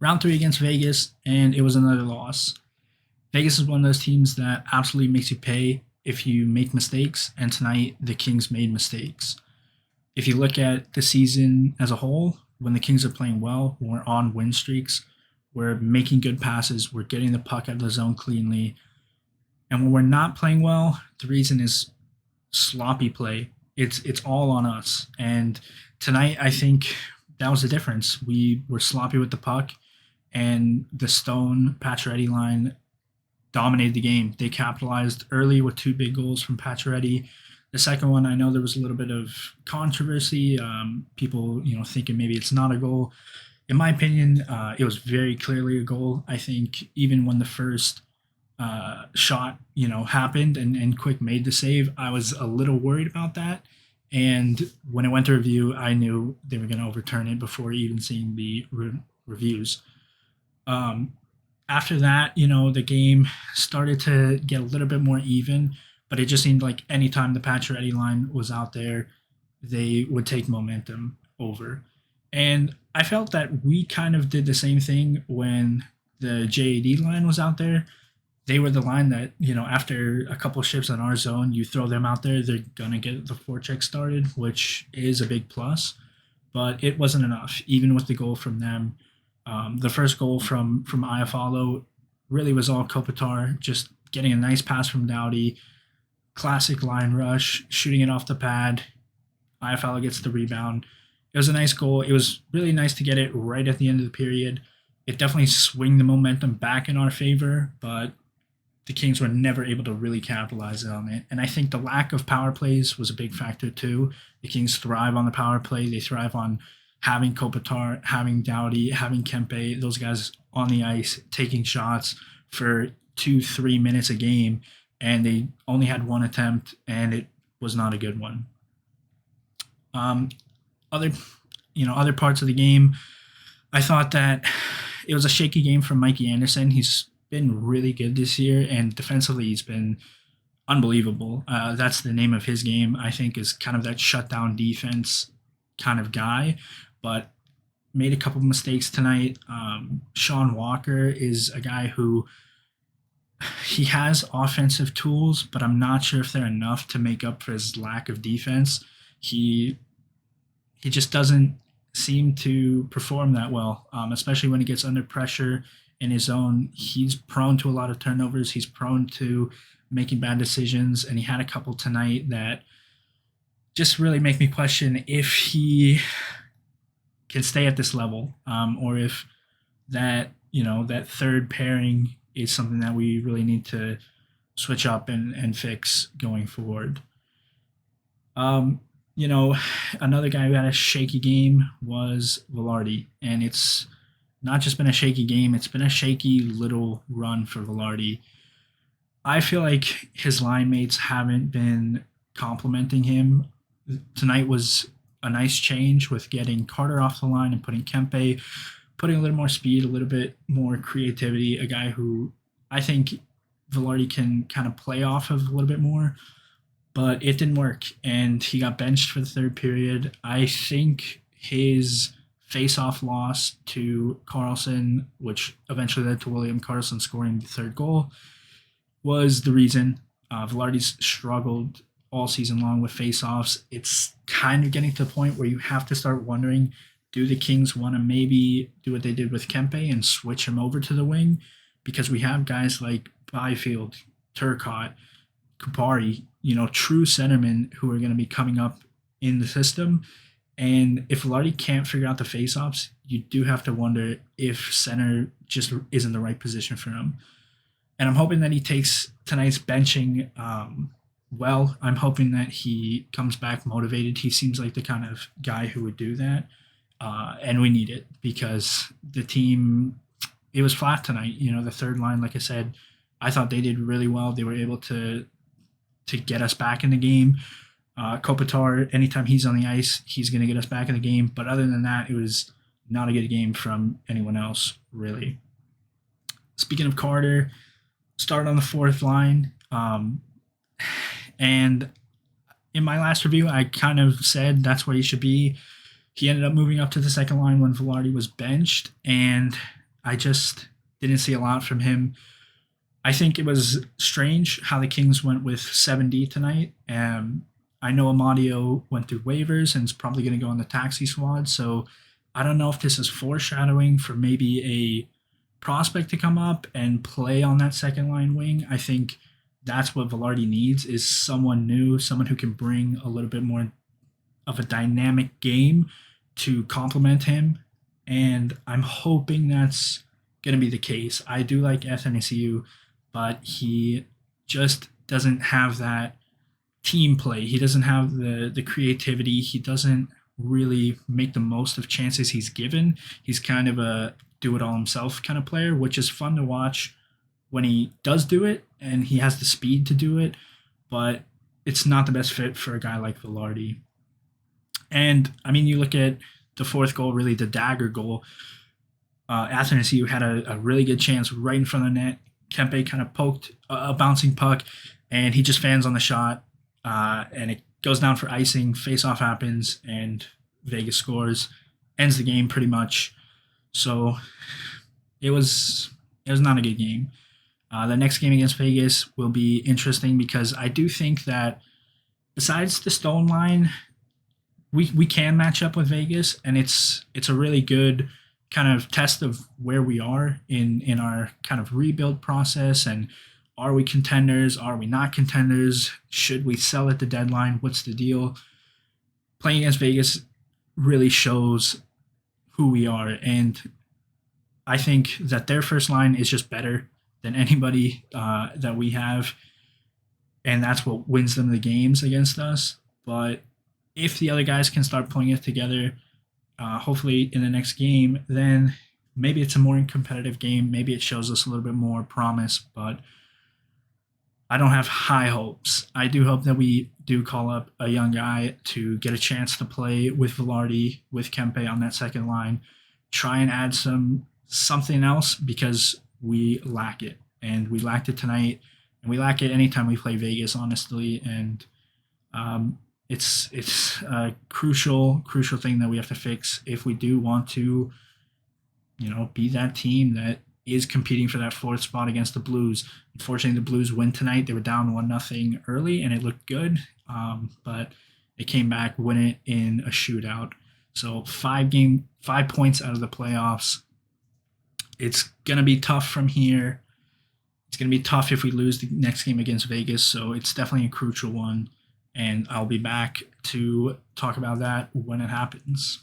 round three against Vegas, and it was another loss. Vegas is one of those teams that absolutely makes you pay if you make mistakes, and tonight the Kings made mistakes. If you look at the season as a whole, when the Kings are playing well, when we're on win streaks, we're making good passes, we're getting the puck out of the zone cleanly. And when we're not playing well, the reason is sloppy play. It's all on us. And tonight, I think that was the difference. We were sloppy with the puck, and the Stone Pacioretty line dominated the game. They capitalized early with two big goals from Pacioretty. The second one, I know there was a little bit of controversy. People, thinking maybe it's not a goal. In my opinion, it was very clearly a goal. I think even when the first shot, happened and Quick made the save, I was a little worried about that. And when it went to review, I knew they were going to overturn it before even seeing the reviews. After that, the game started to get a little bit more even, but it just seemed like anytime the Pacioretty line was out there, they would take momentum over. And I felt that we kind of did the same thing when the JAD line was out there. They were the line that, after a couple shifts on our zone, you throw them out there, they're going to get the forecheck started, which is a big plus. But it wasn't enough, even with the goal from them. The first goal from Iafallo really was all Kopitar, just getting a nice pass from Doughty, classic line rush, shooting it off the pad. Iafallo gets the rebound. It was a nice goal. It was really nice to get it right at the end of the period. It definitely swung the momentum back in our favor, but the Kings were never able to really capitalize on it. And I think the lack of power plays was a big factor too. The Kings thrive on the power play. They thrive on having Kopitar, having Doughty, having Kempe, those guys on the ice taking shots for 2-3 minutes a game, and they only had one attempt, and it was not a good one. Other parts of the game, I thought that it was a shaky game from Mikey Anderson. He's been really good this year, and defensively he's been unbelievable. That's the name of his game, I think, is kind of that shutdown defense kind of guy, but made a couple mistakes tonight. Sean Walker is a guy who he has offensive tools, but I'm not sure if they're enough to make up for his lack of defense. He just doesn't seem to perform that well, especially when he gets under pressure in his zone. He's prone to a lot of turnovers. He's prone to making bad decisions, and he had a couple tonight that just really make me question if he can stay at this level, or if that third pairing is something that we really need to switch up and fix going forward. Another guy who had a shaky game was Vilardi, and it's not just been a shaky game, it's been a shaky little run for Vilardi. I feel like his line mates haven't been complimenting him. Tonight was a nice change with getting Carter off the line and putting Kempe, putting a little more speed, a little bit more creativity, a guy who I think Vilardi can kind of play off of a little bit more. But it didn't work, and he got benched for the third period. I think his face-off loss to Carlson, which eventually led to William Carlson scoring the third goal, was the reason. Vilardi's struggled all season long with face-offs. It's kind of getting to the point where you have to start wondering, do the Kings want to maybe do what they did with Kempe and switch him over to the wing? Because we have guys like Byfield, Turcotte, Kupari, true centermen who are going to be coming up in the system. And if Vilardi can't figure out the faceoffs, you do have to wonder if center just isn't the right position for him. And I'm hoping that he takes tonight's benching well. I'm hoping that he comes back motivated. He seems like the kind of guy who would do that. And we need it because the team, it was flat tonight. The third line, like I said, I thought they did really well. They were able to get us back in the game. Kopitar, anytime he's on the ice, he's going to get us back in the game. But other than that, it was not a good game from anyone else, really. Speaking of Carter, started on the fourth line. And in my last review, I kind of said that's where he should be. He ended up moving up to the second line when Vilardi was benched. And I just didn't see a lot from him. I think it was strange how the Kings went with 7D tonight. I know Amadio went through waivers and is probably going to go on the taxi squad. So I don't know if this is foreshadowing for maybe a prospect to come up and play on that second line wing. I think that's what Vilardi needs is someone new, someone who can bring a little bit more of a dynamic game to complement him. And I'm hoping that's going to be the case. I do like Athanasiou, but he just doesn't have that team play. He doesn't have the creativity. He doesn't really make the most of chances he's given. He's kind of a do it all himself kind of player, which is fun to watch when he does do it and he has the speed to do it, but it's not the best fit for a guy like Vilardi. And I mean, you look at the fourth goal, really the dagger goal. Athanasiou had a really good chance right in front of the net. Kempe kind of poked a bouncing puck, and he just fans on the shot, and it goes down for icing. Face-off happens, and Vegas scores, ends the game pretty much. So it was not a good game. The next game against Vegas will be interesting because I do think that besides the Stone line, we can match up with Vegas, and it's a really good kind of test of where we are in our kind of rebuild process, and are we contenders? Are we not contenders? Should we sell at the deadline? What's the deal? Playing against Vegas really shows who we are, and I think that their first line is just better than anybody that we have, and that's what wins them the games against us. But if the other guys can start putting it together, hopefully in the next game, then maybe it's a more competitive game. Maybe it shows us a little bit more promise, but I don't have high hopes. I do hope that we do call up a young guy to get a chance to play with Vilardi, with Kempe on that second line, try and add something else because we lack it. And we lacked it tonight, and we lack it anytime we play Vegas, honestly. And it's a crucial thing that we have to fix if we do want to, be that team that is competing for that fourth spot against the Blues. Unfortunately, the Blues win tonight. They were down 1-0 early, and it looked good, but they came back, win it in a shootout. So 5 points out of the playoffs. It's gonna be tough from here. It's gonna be tough if we lose the next game against Vegas. So it's definitely a crucial one, and I'll be back to talk about that when it happens.